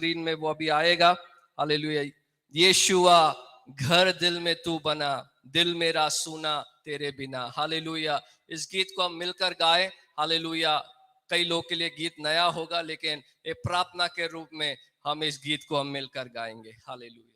Screen में वो अभी आएगा। हालेलुया। यीशुआ घर दिल में तू बना, दिल मेरा सुना तेरे बिना। हालेलुया। इस गीत को हम मिलकर गाएं। हालेलुया। कई लोग के लिए गीत नया होगा, लेकिन एक प्रार्थना के रूप में हम इस गीत को हम मिलकर गाएंगे। हालेलुया।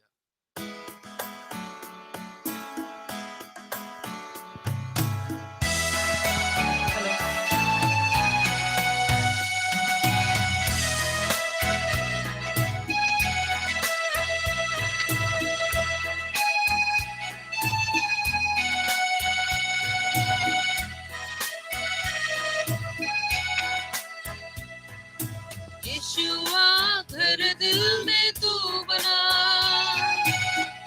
यीशुआ घर दिल में तू बना,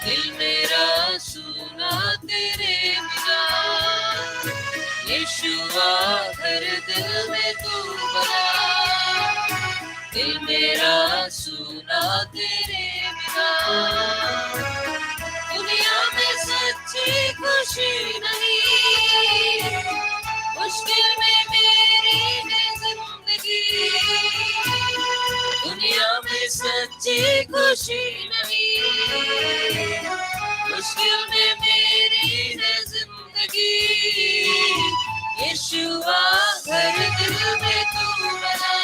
दिल मेरा सुना तेरे बिना। यीशुआ घर दिल में तू बना, दिल मेरा सुना तेरे बिना। दुनिया में सच्ची खुशी नहीं, मुश्किल में मेरी है जिंदगी। दुनिया में सच्ची खुशी नहीं, मुश्किल में मेरी है जिंदगी। यीशुआ घर दिल में तू बना,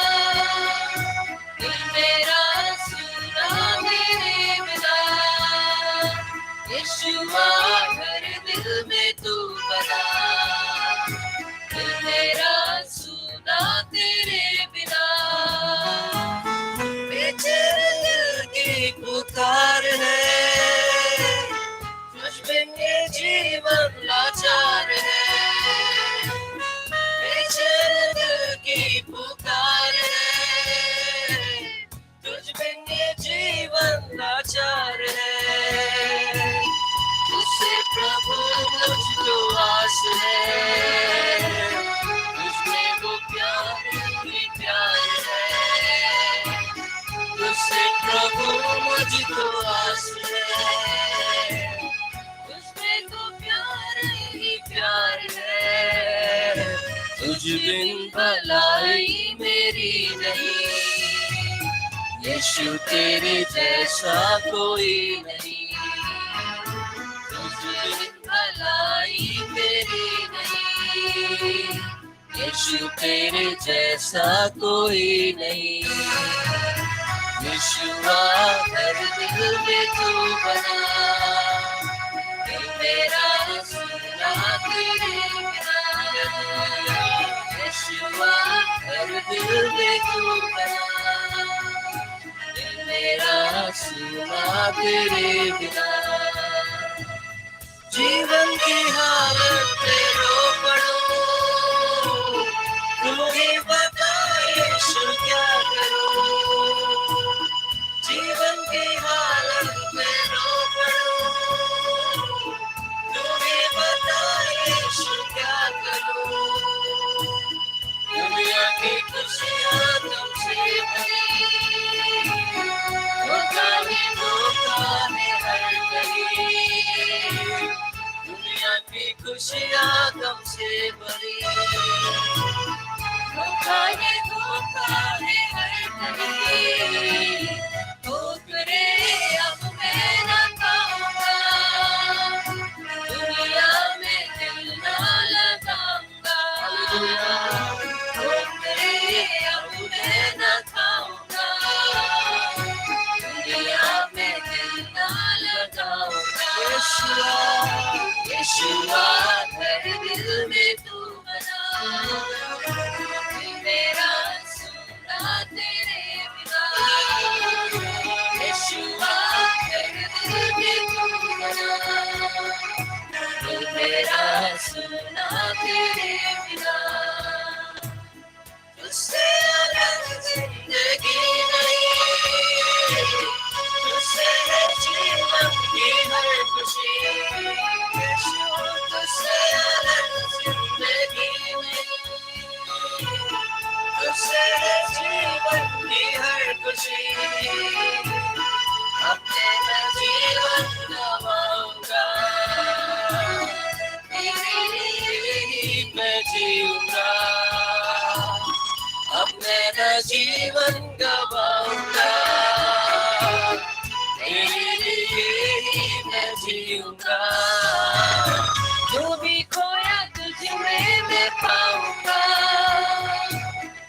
दिल मेरा सुना तेरे बिना। यीशुआ घर दिल में तू बना, दिल मेरा सुना तेरे बिना। बेचैन दिल की पुकार है, तुझ बिन ये जीवन लाचार है। बेचैन दिल की पुकार है, तुझ बिन ये जीवन लाचार है। तुझसे प्रभु मुझको आस है, तुझमें वो प्यार ही प्यार है। तुझसे प्रभु मुझको आस है, तुझमें तो प्यार ही प्यार है। तुझ बिन भलाई मेरी नहीं, यीशु तेरे जैसा कोई नहीं। तुझ बिन भलाई मेरी नहीं, यीशु तेरे जैसा कोई नहीं। यीशुआ घर दिल में तू बना, दिल मेरा सुना तेरे बिना। यीशुआ घर दिल में तू बना, दिल मेरा सुना तेरे बिना। जीवन की हालत में रो पड़ो, तुम्हें बता यीशु क्या करो। जीवन की हालत में रो पड़ो, तुम्हें बता यीशु क्या करो। दुनिया की खुशियाँ तुमसे भरी, धोखा है हर गली। दुनिया की खुशियाँ तुमसे भरी, धोखा है हर गली। ठोकरे अब मैं न खाऊंगा, दुनिया में दिल न लगाऊंगा। ठोकरे अब मैं न खाऊंगा, दुनिया में दिल न लगाऊंगा। यीशुआ घर दिल में तू बना, दिल मेरा सुना तेरे बिना। यीशुआ घर दिल में तू बना, दिल मेरा सुना तेरे बिना। तुझसे अलग जिंदगी नहीं, तुझसे है जीवन की हर खुशी। तुझसे अलग जिंदगी नहीं, तुझसे है जीवन की हर खुशी। अपने मैं जीवन गवाऊंगा, तेरे लिए ही मैं जीऊंगा। अब मैं न जीवन गवाऊंगा, पाऊंगा, जो भी खोया तुझ में मैं पाऊंगा,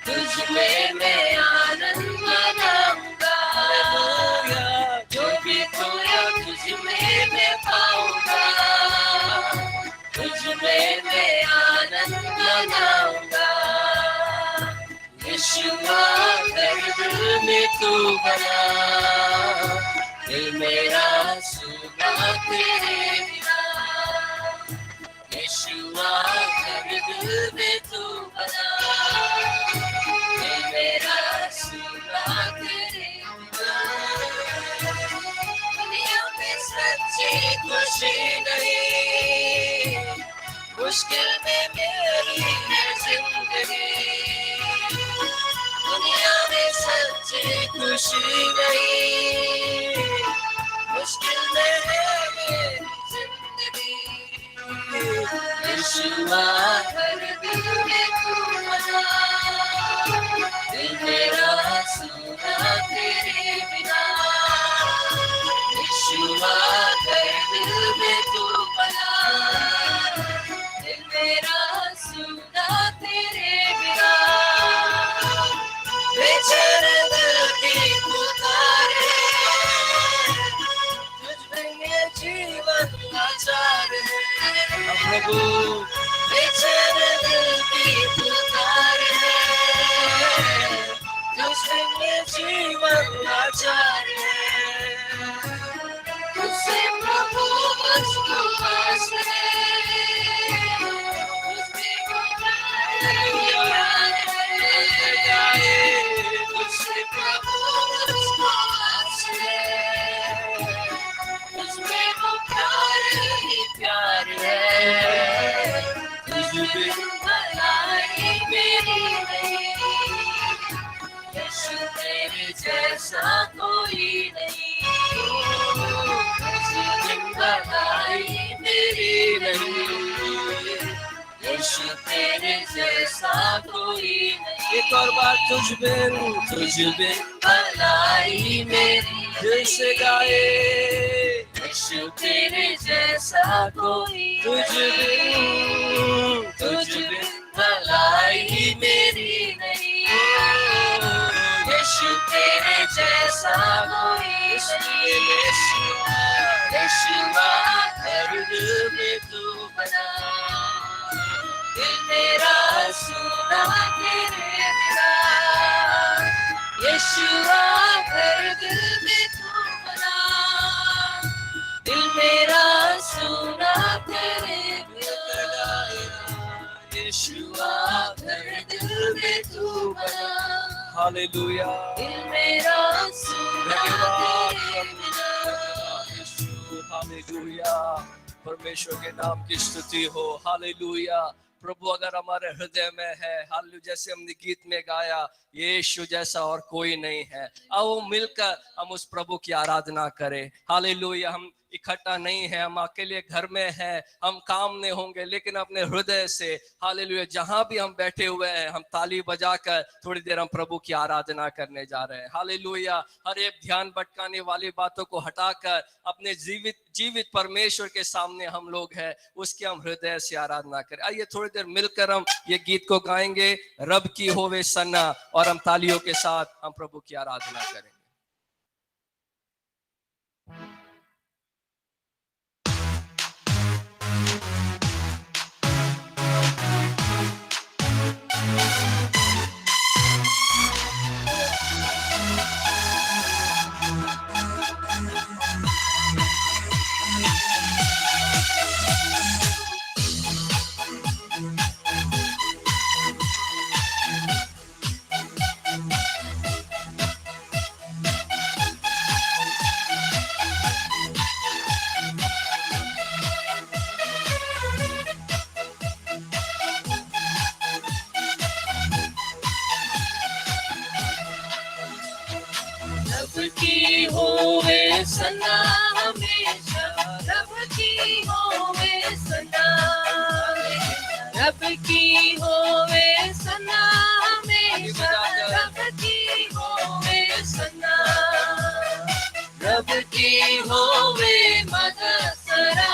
तुझ में मैं आनंद मनाऊंगा, जो भी खोया तुझ में मैं पाऊंगा, तुझ में मैं आनंद मनाऊंगा। यीशुआ दिल में तू बना, दिल मेरा सुना तेरे बिना, यीशुआ दिल में तू बना, दिल मेरा सुना तेरे बिना। दुनिया में सच्ची खुशी नहीं, मुश्किल में मेरी है जिंदगी, दुनिया में सच्ची खुशी नहीं, मुश्किल में है मेरी जिंदगी। यीशुआ हर दिल में तू बना, दिल मेरा सुना तेरे बिना, यीशुआ हर दिल में तू बना, दिल मेरा सुना तेरे बिना। बेचैन दिल की पुकार है, तुझ में ये जीवन लाचार है प्रभु, बेचैन दिल की पुकार है, तुझ में ये जीवन लाचार है, तुझसे प्रभु मुझको पास है, तुझसे तुझसे प्रभु मुझको पास है, तुझमें वो प्यार ही प्यार है, तुझ बिन भलाई मेरी नहीं, यीशु तेरे जैसा कोई नहीं, तुझ बिन भलाई मेरी नहीं, यीशु तेरे जैसा कोई नहीं। एक और बार तुझ बिन भलाई मेरी दिल से गाए, यीशु तेरे जैसा कोई तुझ बिन भलाई मेरी नहीं, यीशु तेरे जैसा कोई इसलिए यीशुआ हर दिल में तू बना, दिल मेरा सुना तेरे बिना, यीशुआ हर दिल में तू बना, दिल मेरा सुना तेरे बिना, यीशुआ हर दिल में तू बना, हालेलुया, दिल मेरा सुना तेरे बिना, यीशु हालेलुया, परमेश्वर के नाम की स्तुति हो, हालेलुया। प्रभु अगर हमारे हृदय में है, हालेलुया, जैसे हमने गीत में गाया, यीशु जैसा और कोई नहीं है, आओ मिलकर हम उस प्रभु की आराधना करें, हालेलुया। हम इकट्ठा नहीं है, हम अकेले घर में हैं, हम काम में होंगे, लेकिन अपने हृदय से हालेलुया जहां भी हम बैठे हुए हैं, हम ताली बजाकर थोड़ी देर हम प्रभु की आराधना करने जा रहे हैं, हालेलुया। हर एक ध्यान भटकाने वाली बातों को हटाकर अपने जीवित परमेश्वर के सामने हम लोग हैं, उसकी हम हृदय से आराधना करें। आइए थोड़ी देर मिलकर हम ये गीत को गाएंगे, रब की होवे सन्ना, और हम तालियों के साथ हम प्रभु की आराधना करेंगे। की होवे सना हमेशा, रब की होवे सना, रब की होवे सना हमेशा, रब की होवे सना, रब की होवे मदद सरा,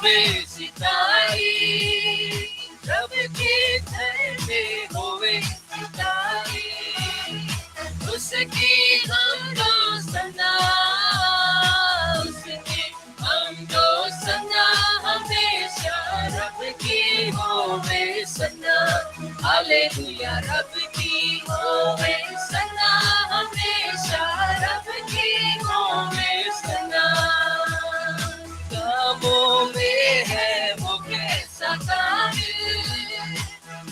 होवे सिताई, रब के घर में होवे सिताई, उसकी हम दो सना, उसकी हम दो सना हमेशा, रब की होवे सना, हालेलुया रब की होवे सना हमेशा, रब की होवे सना। कामों में है वो कैसा कामिल,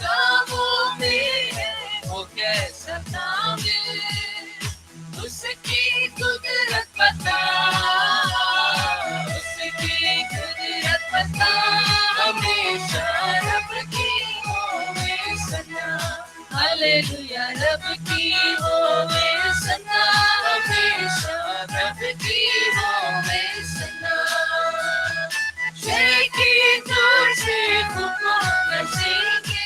कामों में है वो कैसा कामिल, उसकी कुदरत बता, उसकी कुदरत बता, हमेशा रब की होवे सना, हालेलुया रब की होवे सना, हमेशा रब की होवे सना। जय की तुझे खुदा नसीके,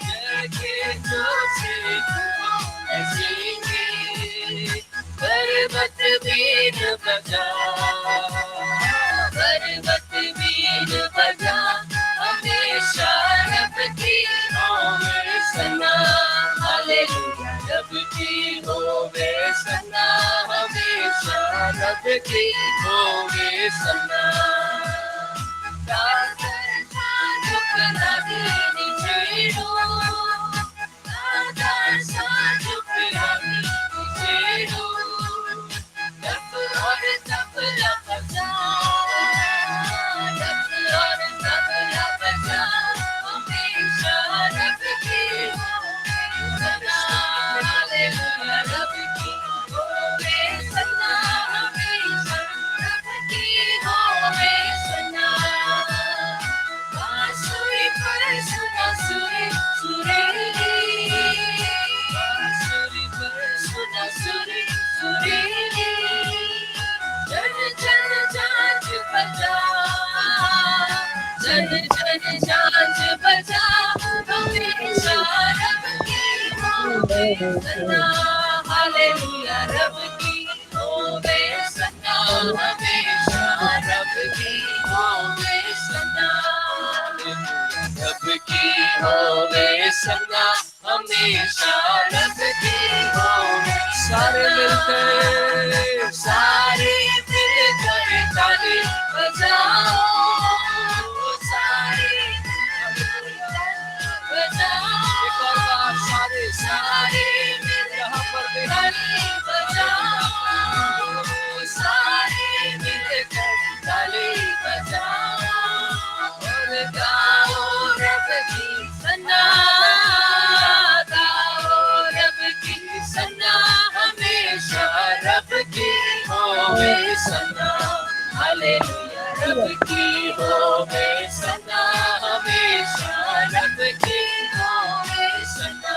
जय की तुझे खुदा नसीके, पर्वत बीन बजा, पर्वत बीन बजा, हमेशा रब की होवे सना, हालेलुया रब की होवे सना, हमेशा रब की होवे सना। जन जन जांच बजा, हमेशा रब की होवे सना, हालेलुया रब की होवे सना, हमेशा रब की होवे सना, रब की होवे सना, हमेशा रब की होवे। सारे मिलकर, सारे मिलकर ताली बजाओ, सारे यहाँ पर ताली बजाओ, सारे मिलकर ताली बजाओ, और गाओ रब की सना, गाओ रब की सना, हमेशा रब की होवे सना, हालेलुया रब की होवे सना, हमेशा रब की होवे सना,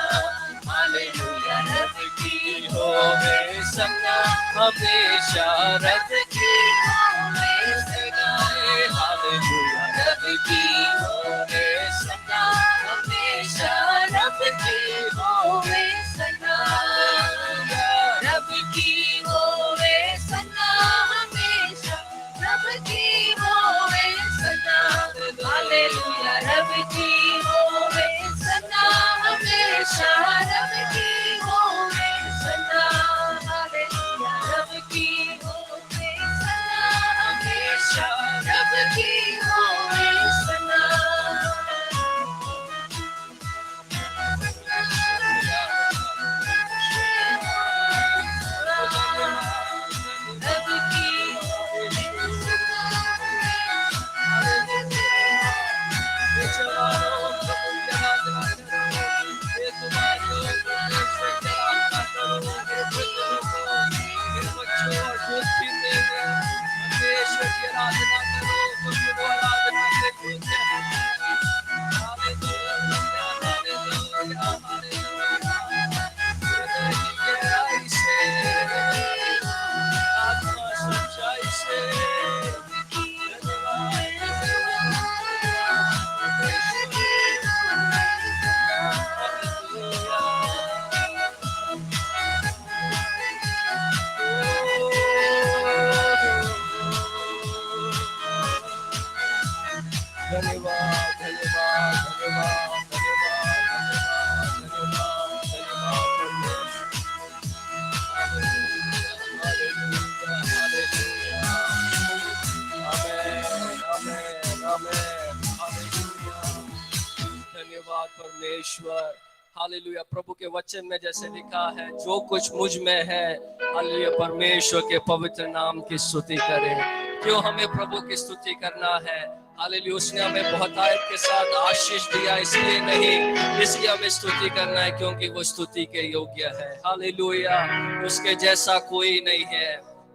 हालेलुया रब की होवे सना, हमेशा रब की होवे सना, हालेलुया रब की होवे सना, हमेशा रब की होवे सना, रब की होवे सना, हमेशा रब की होवे सना, हालेलुया रब की होवे सना, हमेशा रब की होवे सना, हालेलुया रब की होवे सना, हमेशा रब की होवे सना। परमेश्वर। हालेलुया। प्रभु के वचन में जैसे लिखा है, जो कुछ मुझ में है हालेलुया परमेश्वर के पवित्र नाम की स्तुति करें। क्यों हमें प्रभु की स्तुति करना है? हालेलुया। उसने हमें बहुतायत के साथ आशीष दिया, इसलिए नहीं, इसलिए हमें स्तुति करना है क्योंकि वो स्तुति के योग्य है। हालेलुया। उसके जैसा कोई नहीं है।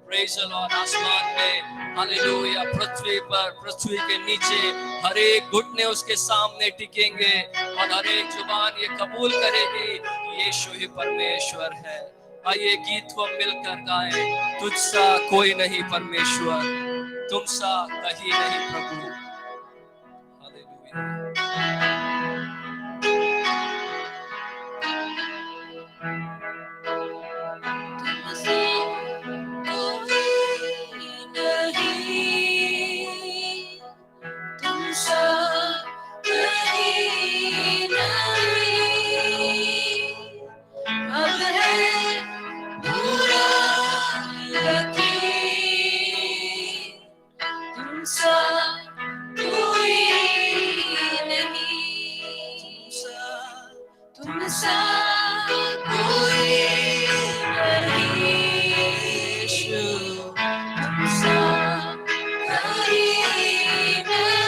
Praise the Lord. आसमान में हालेलुया, पृथ्वी पर, पृथ्वी के नीचे हर एक घुटने उसके सामने टिकेंगे और हर एक जुबान ये कबूल करेगी कि यीशु ही परमेश्वर है। आइए गीत को मिलकर गाएं। तुझसा कोई नहीं परमेश्वर, तुमसा कहीं नहीं प्रभु। हालेलुया। तुमसे कोई नहीं, तुमसा कहीं नहीं। अब है पूरा यकीन, तुमसा कोई नहीं, तुमसा कोई नहीं। यीशु, तुमसा कोई नहीं।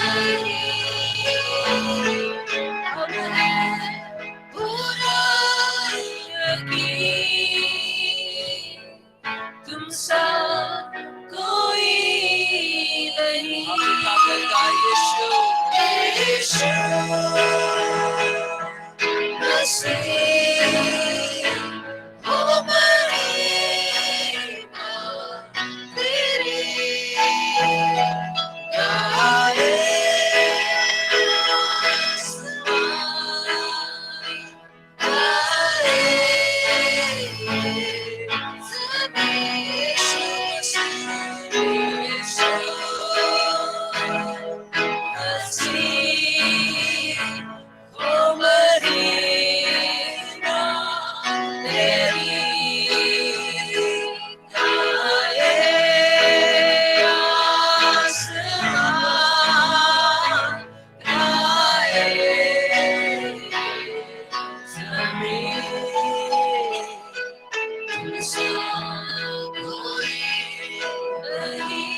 अब है पूरा यकीन, तुमसा कोई नहीं। यीशु, यीशु मसीह हो महिमा तेरी गाए आसमान, गाए ज़मीन। यीशु मसीह हो महिमा तेरी गाए आसमान, गाए ज़मीन। तुमसा कोई नहीं,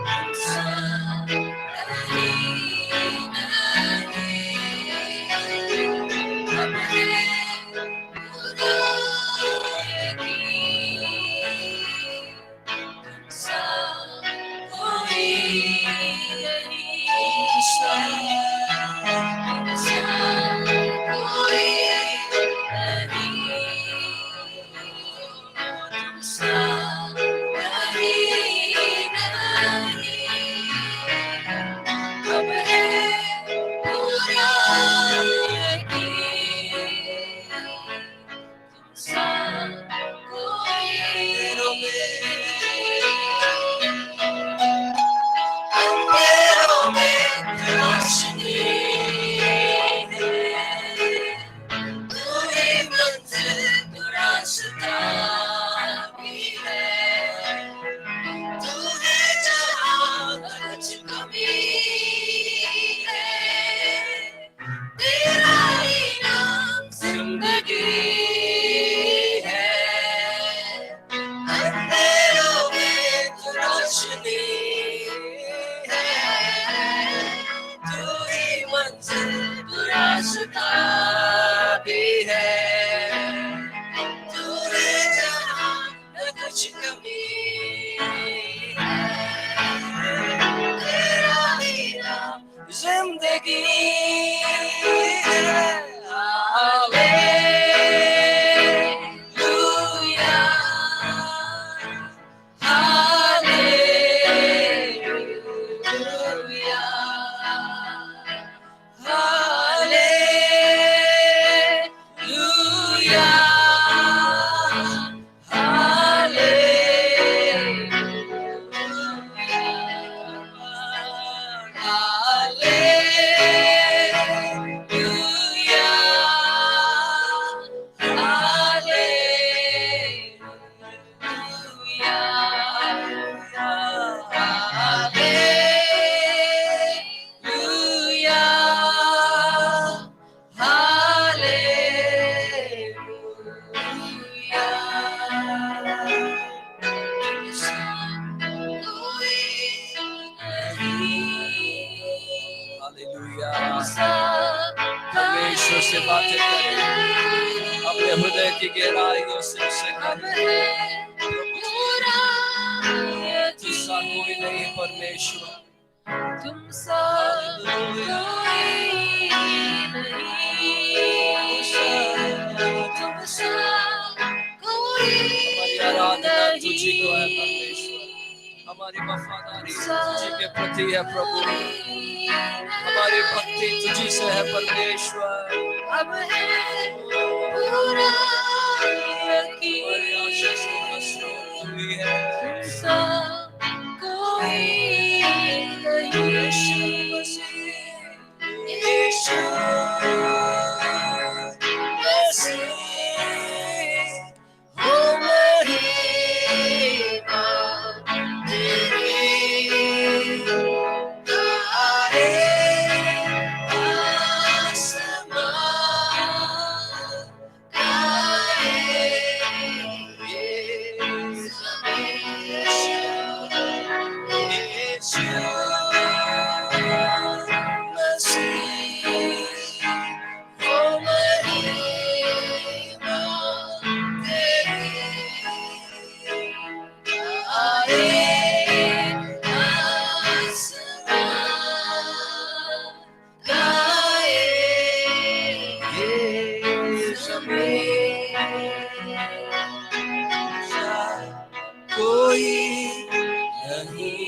तुमसा कहीं नहीं। अब है पूरा यकीन, तुमसा कोई नहीं। तुमसा कोई नहीं, तुमसा उससे बातें करें, अपने हृदय की गहराइयों से उससे अब करें। है प्रभु पूरा तुझसा कोई नहीं परमेश्वर, तुमसा कोई नहीं, तुमसा कोई हमारी आराधना तुझी को है नहीं, परमेश्वर, हमारी वफादारी तुमसा तुझी के प्रति है प्रभु, कोई हमारी भक्ति तुझी से है परमेश्वर। अब है पूरा यकीन, हमारी आशीषों का स्रोत तू ही है। तुमसा कोई नहीं। यीशु मसीह, यीशु मसीह, हो महिमा तेरी, आए आसमान गाए ये जमीन। यीशु मसीह, हो महिमा तेरी, आए आसमान गाए ये जमीन। कोई नहीं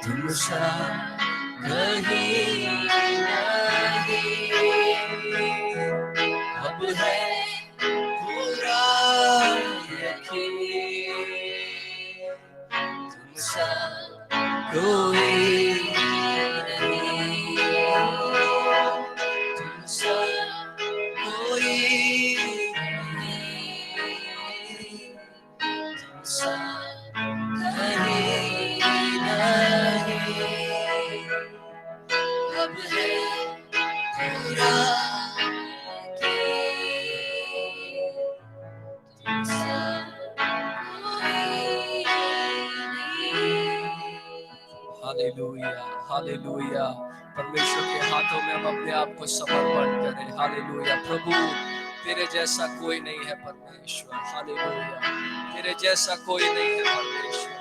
तुमसा कहीं नहीं, अब है पूरा यकीन, तुमसा कोई नहीं, तुमसा कोई नहीं, तुमसा कहीं नहीं, अब है पूरा यकीन, तुमसा कोई नहीं। Hallelujah, hallelujah. परमेश्वर के हाथों में हम अपने आप को समर्पण करें। हालेलुया। प्रभु तेरे जैसा कोई नहीं है परमेश्वर। हालेलुया, तेरे जैसा कोई नहीं है परमेश्वर।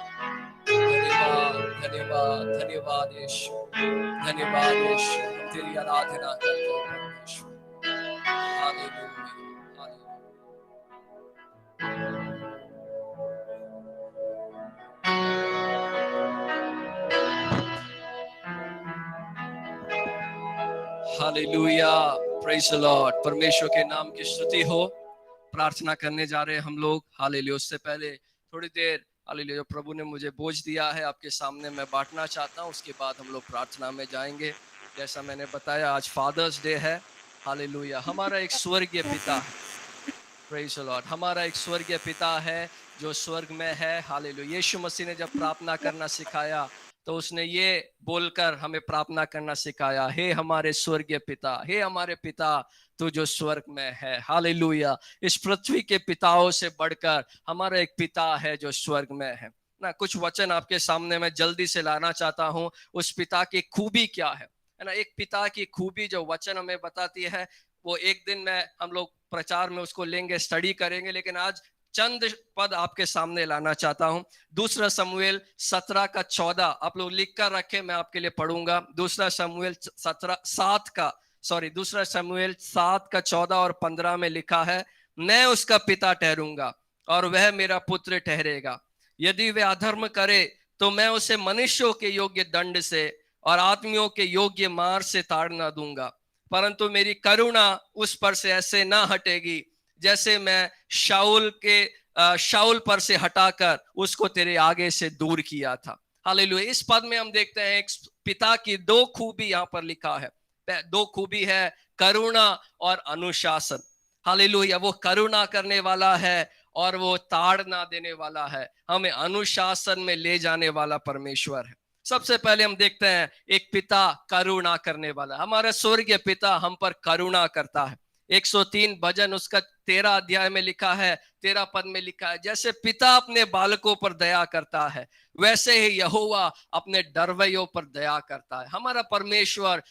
धन्यवाद, धन्यवाद, धन्यवाद यीशु, धन्यवाद यीशु। हम तेरी आराधना करते हैं परमेश्वर। Hallelujah, hallelujah. Hallelujah, praise the Lord. परमेश्वर के नाम की स्तुति हो। प्रार्थना करने जा रहे हैं हम लोग। हालेलुया। उससे पहले थोड़ी देर हालेलुया जो प्रभु ने मुझे बोझ दिया है आपके सामने मैं बांटना चाहता हूँ, उसके बाद हम लोग प्रार्थना में जाएंगे। जैसा मैंने बताया आज फादर्स डे है। हालेलुया। हमारा एक स्वर्गीय पिता है, प्रेज़ द लॉर्ड। हमारा एक स्वर्गीय पिता है जो स्वर्ग में है। हालेलुया। यीशु मसीह ने जब प्रार्थना करना सिखाया तो उसने ये बोलकर हमें प्रार्थना करना सिखाया, हे हमारे स्वर्गीय पिता, हे हमारे पिता तू जो स्वर्ग में है। हालेलुया। इस पृथ्वी के पिताओं से बढ़कर हमारा एक पिता है जो स्वर्ग में है ना। कुछ वचन आपके सामने मैं जल्दी से लाना चाहता हूँ। उस पिता की खूबी क्या है ना। एक पिता की खूबी जो वचन हमें बताती है वो एक दिन में हम लोग प्रचार में उसको लेंगे, स्टडी करेंगे, लेकिन आज चंद पद आपके सामने लाना चाहता हूं। दूसरा शमूएल 17 का 14 आप लोग लिख कर रखें, मैं आपके लिए पढ़ूंगा। दूसरा शमूएल 7 का 14 और 15 में लिखा है, मैं उसका पिता ठहरूंगा और वह मेरा पुत्र ठहरेगा। यदि वह अधर्म करे तो मैं उसे मनुष्यों के योग्य दंड से और आदमियों के योग्य मार से ताड़ना दूंगा, परंतु मेरी करुणा उस पर से ऐसे ना हटेगी जैसे मैं शाऊल पर से हटाकर उसको तेरे आगे से दूर किया था। हालेलुया। इस पद में हम देखते हैं एक पिता की दो खूबी यहाँ पर लिखा है। दो खूबी है, करुणा और अनुशासन। हालेलुया। वो करुणा करने वाला है और वो ताड़ना देने वाला है, हमें अनुशासन में ले जाने वाला परमेश्वर है। सबसे पहले हम देखते हैं एक पिता करुणा करने वाला। हमारा स्वर्गीय पिता हम पर करुणा करता है। 103 भजन उसका 13 अध्याय में लिखा है, 13 पद में लिखा है, जैसे पिता अपने बालकों पर दया करता है वैसे ही यहोवा अपने डरवैयों पर दया करता है। हमारा परमेश्वर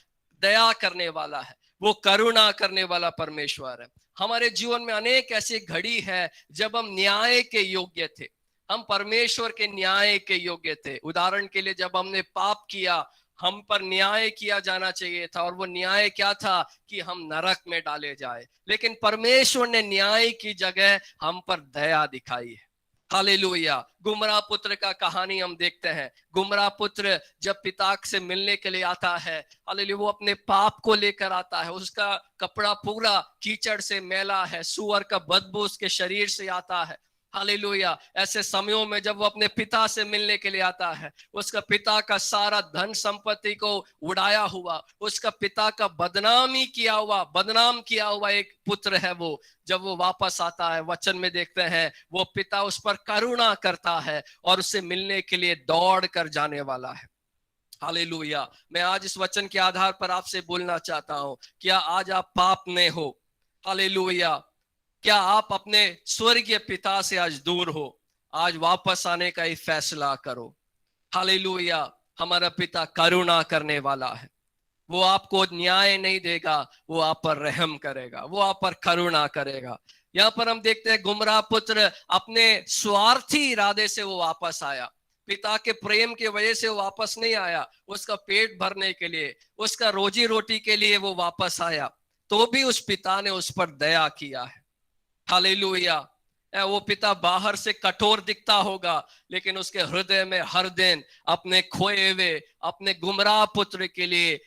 दया करने वाला है, वो करुणा करने वाला परमेश्वर है। हमारे जीवन में अनेक ऐसी घड़ी है जब हम न्याय के योग्य थे, हम परमेश्वर के न्याय के योग्य थे। उदाहरण के लिए, जब हमने पाप किया, हम पर न्याय किया जाना चाहिए था, और वो न्याय क्या था कि हम नरक में डाले जाए, लेकिन परमेश्वर ने न्याय की जगह हम पर दया दिखाई है। हालेलुया। गुमराह पुत्र का कहानी हम देखते हैं। गुमराह पुत्र जब पिता से मिलने के लिए आता है, हालेलुया, वो अपने पाप को लेकर आता है। उसका कपड़ा पूरा कीचड़ से मैला है, सूअर का बदबू उसके शरीर से आता है। हालेलुया। ऐसे समयों में जब वो अपने पिता से मिलने के लिए आता है, उसका पिता का सारा धन संपत्ति को उड़ाया हुआ, उसका पिता का बदनाम किया हुआ एक पुत्र है वो। जब वो वापस आता है, वचन में देखते हैं वो पिता उस पर करुणा करता है और उससे मिलने के लिए दौड़ कर जाने वाला है। हालेलुया। मैं आज इस वचन के आधार पर आपसे बोलना चाहता हूं, क्या आज आप पाप में हो? हालेलुया। क्या आप अपने स्वर्गीय पिता से आज दूर हो? आज वापस आने का ही फैसला करो। हालेलुया। हमारा पिता करुणा करने वाला है। वो आपको न्याय नहीं देगा, वो आप पर रहम करेगा, वो आप पर करुणा करेगा। यहाँ पर हम देखते हैं गुमराह पुत्र अपने स्वार्थी इरादे से वो वापस आया। पिता के प्रेम की वजह से वो वापस नहीं आया, उसका पेट भरने के लिए, उसका रोजी रोटी के लिए वो वापस आया, तो भी उस पिता ने उस पर दया किया है। हालेलुया। वो पिता बाहर से कठोर दिखता होगा, लेकिन उसके हृदय में हर दिन अपने खोए हुए, अपने गुमराह पुत्र के लिए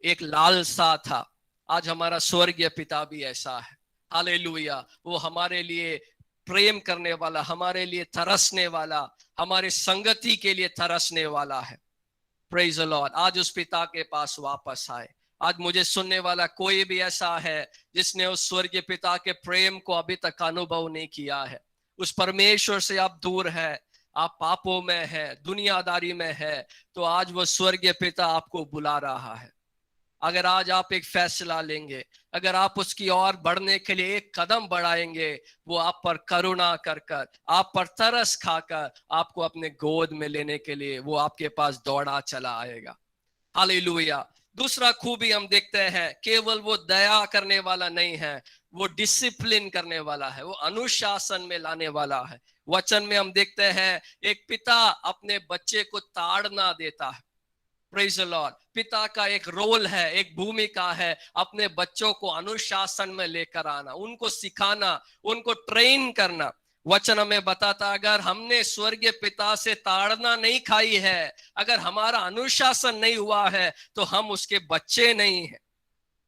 एक लालसा था। आज हमारा स्वर्गीय पिता भी ऐसा है। हालेलुया। वो हमारे लिए प्रेम करने वाला, हमारे लिए तरसने वाला, हमारे संगति के लिए तरसने वाला है। Praise the Lord. आज उस पिता के पास वापस आए। आज मुझे सुनने वाला कोई भी ऐसा है जिसने उस स्वर्गीय पिता के प्रेम को अभी तक अनुभव नहीं किया है, उस परमेश्वर से आप दूर है, आप पापों में है, दुनियादारी में है, तो आज वो स्वर्गीय पिता आपको बुला रहा है। अगर आज आप एक फैसला लेंगे, अगर आप उसकी ओर बढ़ने के लिए एक कदम बढ़ाएंगे, वो आप पर करुणा कर कर, आप पर तरस खाकर आपको अपने गोद में लेने के लिए वो आपके पास दौड़ा चला आएगा। हालेलुया। दूसरा खूबी हम देखते हैं, केवल वो दया करने वाला नहीं है, वो डिसिप्लिन करने वाला है, वो अनुशासन में लाने वाला है। वचन में हम देखते हैं एक पिता अपने बच्चे को ताड़ना देता है। Praise the Lord. पिता का एक रोल है, एक भूमिका है, अपने बच्चों को अनुशासन में लेकर आना, उनको सिखाना, उनको ट्रेन करना। वचन हमें बताता, अगर हमने स्वर्गीय पिता से ताड़ना नहीं खाई है, अगर हमारा अनुशासन नहीं हुआ है, तो हम उसके बच्चे नहीं हैं।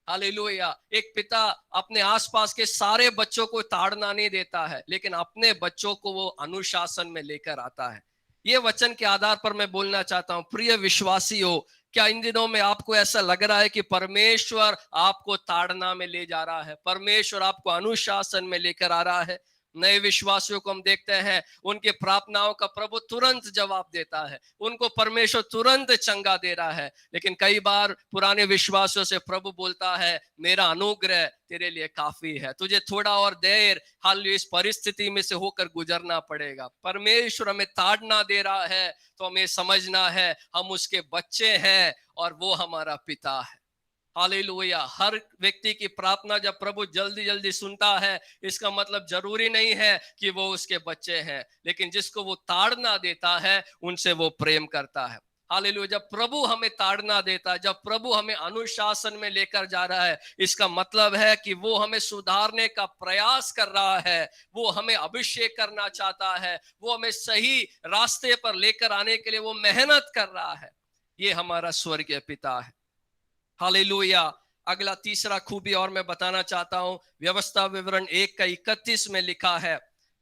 हालेलुया। एक पिता अपने आसपास के सारे बच्चों को ताड़ना नहीं देता है, लेकिन अपने बच्चों को वो अनुशासन में लेकर आता है। ये वचन के आधार पर मैं बोलना चाहता हूं, प्रिय विश्वासियों, क्या इन दिनों में आपको ऐसा लग रहा है कि परमेश्वर आपको ताड़ना में ले जा रहा है, परमेश्वर आपको अनुशासन में लेकर आ रहा है? नए विश्वासियों को हम देखते हैं, उनके प्रार्थनाओं का प्रभु तुरंत जवाब देता है, उनको परमेश्वर तुरंत चंगा दे रहा है। लेकिन कई बार पुराने विश्वासियों से प्रभु बोलता है, मेरा अनुग्रह तेरे लिए काफी है, तुझे थोड़ा और देर हाल इस परिस्थिति में से होकर गुजरना पड़ेगा। परमेश्वर हमें ताड़ना दे रहा है, तो हमें समझना है हम उसके बच्चे हैं और वो हमारा पिता है। हालेलुया। हर व्यक्ति की प्रार्थना जब प्रभु जल्दी जल्दी सुनता है, इसका मतलब जरूरी नहीं है कि वो उसके बच्चे हैं, लेकिन जिसको वो ताड़ना देता है उनसे वो प्रेम करता है। हालेलुया। जब प्रभु हमें ताड़ना देता है, जब प्रभु हमें अनुशासन में लेकर जा रहा है, इसका मतलब है कि वो हमें सुधारने का प्रयास कर रहा है, वो हमें अभिषेक करना चाहता है, वो हमें सही रास्ते पर लेकर आने के लिए वो मेहनत कर रहा है। ये हमारा स्वर्गीय पिता है। हालेलुया। अगला तीसरा खूबी और मैं बताना चाहता हूं, व्यवस्था विवरण 1:31 में लिखा है,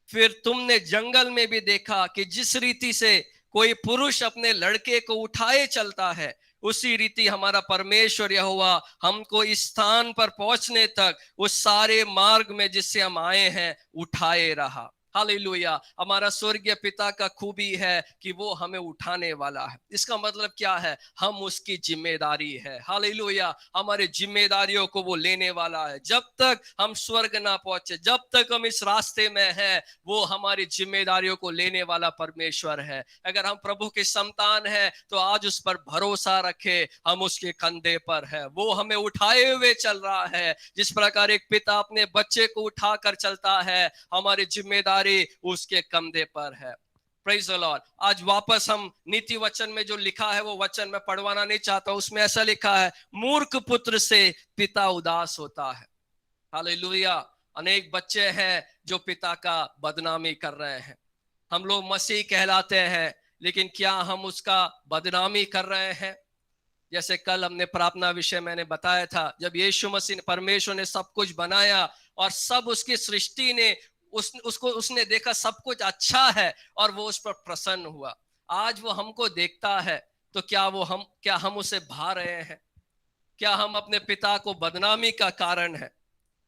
फिर तुमने जंगल में भी देखा कि जिस रीति से कोई पुरुष अपने लड़के को उठाए चलता है, उसी रीति हमारा परमेश्वर यहोवा हमको इस स्थान पर पहुंचने तक उस सारे मार्ग में जिससे हम आए हैं उठाए रहा। हालेलुया। हमारा स्वर्गीय पिता का खूबी है कि वो हमें उठाने वाला है। इसका मतलब क्या है? हम उसकी जिम्मेदारी है। हालेलुया। हमारे जिम्मेदारियों को वो लेने वाला है। जब तक हम स्वर्ग ना पहुंचे, जब तक हम इस रास्ते में हैं, वो हमारी जिम्मेदारियों को लेने वाला परमेश्वर है। अगर हम प्रभु के संतान हैं तो आज उस पर भरोसा रखे, हम उसके कंधे पर है, वो हमें उठाए हुए चल रहा है। जिस प्रकार एक पिता अपने बच्चे को उठा कर चलता है, हमारी जिम्मेदारी उसके कंधे पर है। Praise the Lord. आज वापस हम नीति वचन में जो लिखा है वो वचन मैं पढ़वाना नहीं चाहता। उसमें ऐसा लिखा है, मूर्ख पुत्र से पिता उदास होता है। हालेलुया। अनेक बच्चे हैं जो पिता का बदनामी कर रहे हैं। हम लोग मसीह कहलाते हैं, लेकिन क्या हम उसका बदनामी कर रहे हैं? जैसे कल हमने प्रार्थना विषय मैंने बताया था, जब यीशु मसीह परमेश्वर ने सब कुछ बनाया और सब उसकी सृष्टि ने उसको उसने देखा सब कुछ अच्छा है और वो उस पर प्रसन्न हुआ। आज वो हमको देखता है तो क्या हम उसे भा रहे हैं? क्या हम अपने पिता को बदनामी का कारण है?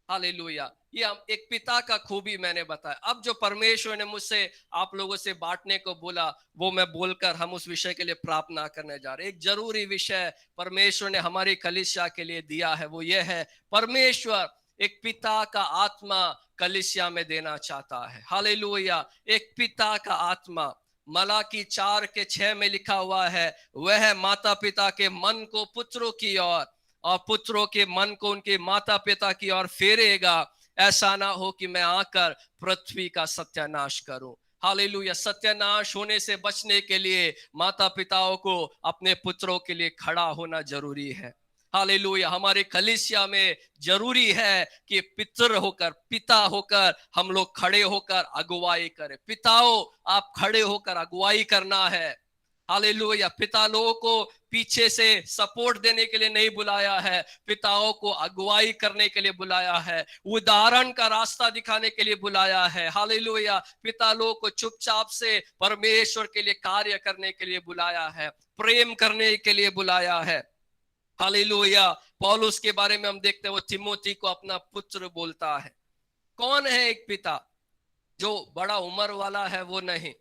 हालेलुया। ये एक पिता का खूबी मैंने बताया। अब जो परमेश्वर ने मुझसे आप लोगों से बांटने को बोला, वो मैं बोलकर हम उस विषय के लिए प्रार्थना करने जा रहे हैं। एक जरूरी विषय परमेश्वर ने हमारी कलीसिया के लिए दिया है, वो ये है, परमेश्वर एक पिता का आत्मा कलीसिया में देना चाहता है। हालेलुया। एक पिता का आत्मा। मलाकी 4:6 में लिखा हुआ है, वह माता पिता के मन को पुत्रों की ओर और पुत्रों के मन को उनके माता पिता की ओर फेरेगा, ऐसा ना हो कि मैं आकर पृथ्वी का सत्यानाश करूं। हालेलुया। सत्यानाश होने से बचने के लिए माता पिताओं को अपने पुत्रों के लिए खड़ा होना जरूरी है। हालेलुया। हमारे कलीसिया में जरूरी है कि पितर होकर, पिता होकर हम लोग खड़े होकर अगुवाई करें। पिताओं, आप खड़े होकर अगुवाई करना है। हालेलुया। पिता लोगों को पीछे से सपोर्ट देने के लिए नहीं बुलाया है, पिताओं को अगुवाई करने के लिए बुलाया है, उदाहरण का रास्ता दिखाने के लिए बुलाया है। हालेलुया। पिता लोगों को चुपचाप से परमेश्वर के लिए कार्य करने के लिए बुलाया है, प्रेम करने के लिए बुलाया है। हालेलुया। पौलुस के बारे में हम देखते हैं, वो तिमोथी को अपना पुत्र बोलता है। कौन है एक पिता? जो बड़ा उम्र वाला है वो नहीं,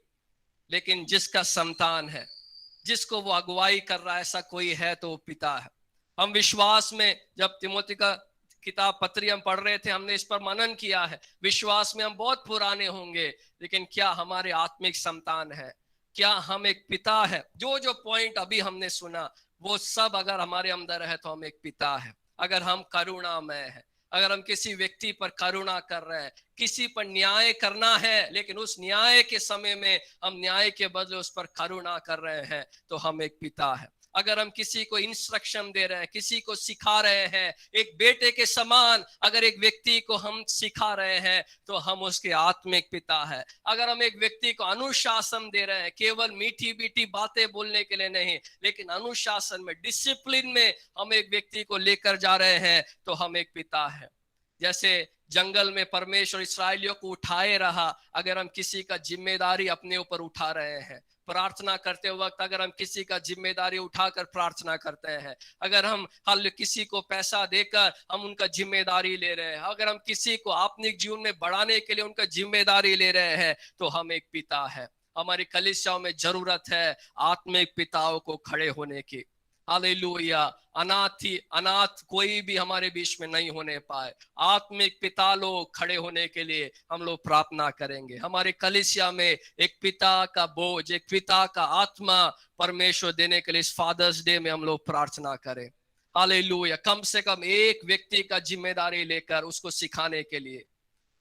लेकिन जिसका संतान है, जिसको वो अगुवाई कर रहा है, ऐसा कोई है तो वो पिता है। हम विश्वास में जब तिमोथी का किताब पत्री हम पढ़ रहे थे, हमने इस पर मनन किया है। विश्वास में हम बहुत पुराने होंगे, लेकिन क्या हमारे आत्मिक संतान है? क्या हम एक पिता है? जो जो पॉइंट अभी हमने सुना, वो सब अगर हमारे अंदर है तो हम एक पिता है। अगर हम करुणामय है, अगर हम किसी व्यक्ति पर करुणा कर रहे हैं, किसी पर न्याय करना है, लेकिन उस न्याय के समय में हम न्याय के बदले उस पर करुणा कर रहे हैं, तो हम एक पिता है। अगर हम किसी को इंस्ट्रक्शन दे रहे हैं, किसी को सिखा रहे हैं, एक बेटे के समान अगर एक व्यक्ति को हम सिखा रहे हैं, तो हम उसके आत्मिक पिता है। अगर हम एक व्यक्ति को अनुशासन दे रहे हैं, केवल मीठी मीठी बातें बोलने के लिए नहीं, लेकिन अनुशासन में, डिसिप्लिन में हम एक व्यक्ति को लेकर जा रहे हैं, तो हम एक पिता है। जैसे जंगल में परमेश्वर इस्राएलियों को उठाए रहा, अगर हम किसी का जिम्मेदारी अपने ऊपर उठा रहे हैं, प्रार्थना करते वक्त अगर हम किसी का जिम्मेदारी उठाकर प्रार्थना करते हैं, अगर हम किसी को पैसा देकर हम उनका जिम्मेदारी ले रहे हैं, अगर हम किसी को आत्मिक जीवन में बढ़ाने के लिए उनका जिम्मेदारी ले रहे हैं, तो हम एक पिता है। हमारी कलीसियाओं में जरूरत है आत्मिक पिताओं को खड़े होने की। हालेलुया। अनाथ कोई भी हमारे बीच में नहीं होने पाए। आत्मिक पिता लोग खड़े होने के लिए हम लोग प्रार्थना करेंगे। हमारे कलीसिया में एक पिता का बोझ, एक पिता का आत्मा परमेश्वर देने के लिए इस फादर्स डे में हम लोग प्रार्थना करें। हालेलुया। कम से कम एक व्यक्ति का जिम्मेदारी लेकर उसको सिखाने के लिए।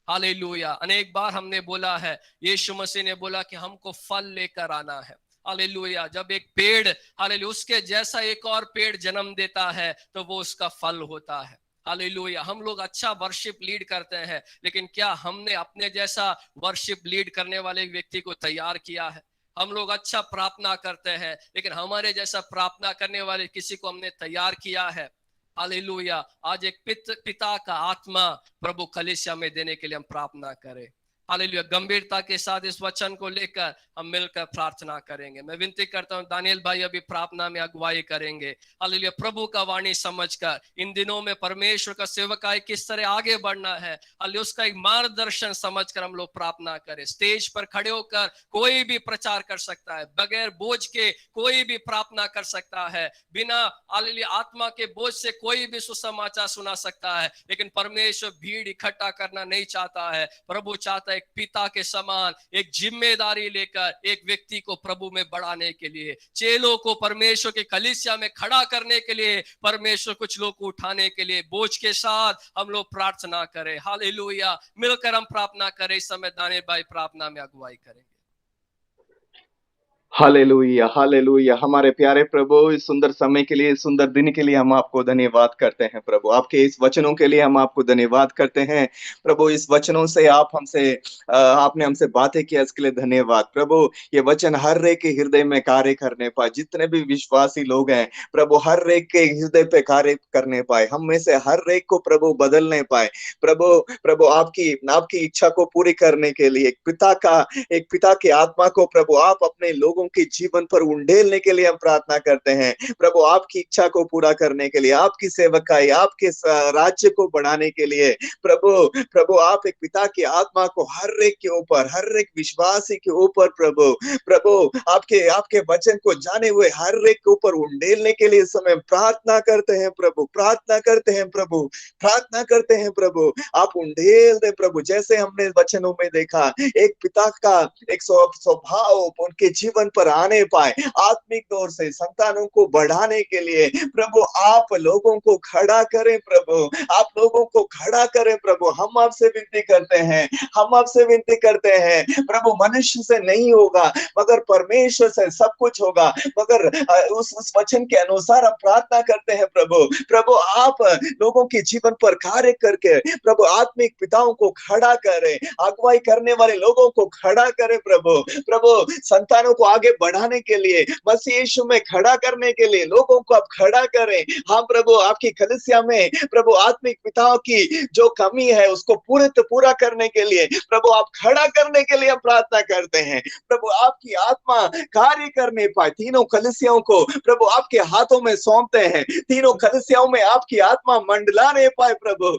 हालेलुया। अनेक बार हमने बोला है, यीशु मसीह ने बोला कि हमको फल लेकर आना है। हालेलुया। जब एक पेड़, हालेलुया, उसके जैसा एक और पेड़ जन्म देता है तो वो उसका फल होता है। हालेलुया। हम लोग अच्छा वर्शिप लीड करते हैं, लेकिन क्या हमने अपने जैसा वर्शिप लीड करने वाले व्यक्ति को तैयार किया है? हम लोग अच्छा प्रार्थना करते हैं, लेकिन हमारे जैसा प्रार्थना करने वाले किसी को हमने तैयार किया है? हालेलुया। आज एक पिता का आत्मा प्रभु कलीसिया में देने के लिए हम प्रार्थना करें। हालेलुया गंभीरता के साथ इस वचन को लेकर हम मिलकर प्रार्थना करेंगे। मैं विनती करता हूं दानियल भाई अभी प्रार्थना में अगुवाई करेंगे। हालेलुया प्रभु का वाणी समझकर इन दिनों में परमेश्वर का सेवकाई किस तरह आगे बढ़ना है, हालेलुया उसका एक मार्गदर्शन समझकर हम लोग प्रार्थना करें। स्टेज पर खड़े होकर कोई भी प्रचार कर सकता है, बगैर बोझ के कोई भी प्रार्थना कर सकता है, बिना हालेलुया आत्मा के बोझ से कोई भी सुसमाचार सुना सकता है। लेकिन परमेश्वर भीड़ इकट्ठा करना नहीं चाहता है। प्रभु चाहता है एक पिता के समान एक जिम्मेदारी लेकर एक व्यक्ति को प्रभु में बढ़ाने के लिए, चेलों को परमेश्वर के कलीसिया में खड़ा करने के लिए, परमेश्वर कुछ लोग को उठाने के लिए बोझ के साथ हम लोग प्रार्थना करें। हालेलुया मिलकर हम प्रार्थना करें। इस समय दानियल भाई प्रार्थना में अगुवाई करेंगे। Hallelujah, hallelujah. हमारे प्यारे प्रभु, इस सुंदर समय के लिए, इस सुंदर दिन के लिए हम आपको धन्यवाद करते हैं प्रभु। आपके इस वचनों के लिए हम आपको धन्यवाद करते हैं। प्रभु इस वचनों से आपने हमसे बातें की, इसके लिए धन्यवाद। प्रभु ये वचन हर एक के हृदय में कार्य करने पाए, जितने भी विश्वासी लोग हैं प्रभु हर एक के हृदय पे कार्य करने पाए, हम में से हर एक को प्रभु बदलने पाए। प्रभु प्रभु आपकी आपकी इच्छा को पूरी करने के लिए एक पिता की आत्मा को प्रभु आप अपने लोगों के जीवन पर उंडेलने के लिए हम प्रार्थना करते हैं। प्रभु आपकी इच्छा को पूरा करने के लिए, आपकी सेवकाई, आपके राज्य को बढ़ाने के लिए प्रभु प्रभु आप एक पिता की आत्मा को हर एक के ऊपर, हर एक विश्वासी के ऊपर प्रभु प्रभु आपके आपके वचन को जाने हुए हर एक के ऊपर उंडेलने के लिए समय प्रार्थना करते हैं प्रभु, प्रार्थना करते हैं प्रभु, प्रार्थना करते हैं प्रभु। आप उंडेल दे प्रभु, जैसे हमने वचनों में देखा एक पिता का एक स्वभाव उनके जीवन पर आने पाए, आत्मिक तौर से संतानों को बढ़ाने के लिए प्रभु आप लोगों को खड़ा करें प्रभु, आप लोगों को खड़ा करें प्रभु। हम आपसे विनती करते हैं, हम आपसे विनती करते हैं प्रभु, मनुष्य से नहीं होगा मगर परमेश्वर से सब कुछ होगा। मगर उस वचन के अनुसार हम प्रार्थना करते हैं प्रभु, प्रभु आप लोगों के जीवन पर कार्य करके प्रभु आत्मिक पिताओं को खड़ा करें, अगुवाई करने वाले लोगों को खड़ा करें प्रभु, प्रभु संतानों को आगे बढ़ाने के लिए, मसीह यीशु में खड़ा करने के लिए लोगों को आप खड़ा करें। हाँ प्रभु आपकी कलीसिया में प्रभु आत्मिक पिताओं की जो कमी है उसको पूरा करने के लिए प्रभु आप खड़ा करने के लिए हम प्रार्थना करते हैं। प्रभु आपकी आत्मा कार्य करने पाए, तीनों कलीसियाओं को प्रभु आपके हाथों में सौंपते हैं, तीनों कलीसियाओं में आपकी आत्मा मंडलाने पाए प्रभु,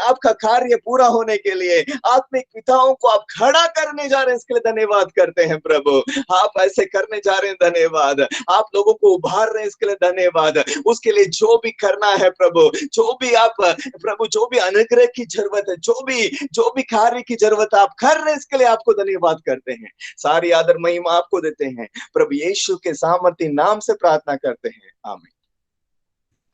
आपका कार्य पूरा होने के लिए आत्मिक पिताओं को आप खड़ा करने जा रहे हैं, इसके लिए धन्यवाद करते हैं प्रभु। आप ऐसे करने जा रहे हैं, धन्यवाद। आप लोगों को उभार रहे हैं, इसके लिए धन्यवाद। उसके लिए जो भी करना है प्रभु, जो भी आप प्रभु जो भी अनुग्रह की जरूरत है, जो भी कार्य की जरूरत है आप कर रहे हैं, इसके लिए आपको धन्यवाद करते हैं। सारी आदर महिमा आपको देते हैं प्रभु यीशु के सामर्थ्य नाम से प्रार्थना करते हैं, आमीन।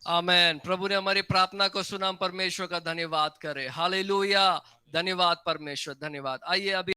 आमेन। प्रभु ने हमारी प्रार्थना को सुना, हम परमेश्वर का धन्यवाद करें। हालेलुया, धन्यवाद परमेश्वर, धन्यवाद। आइए अभी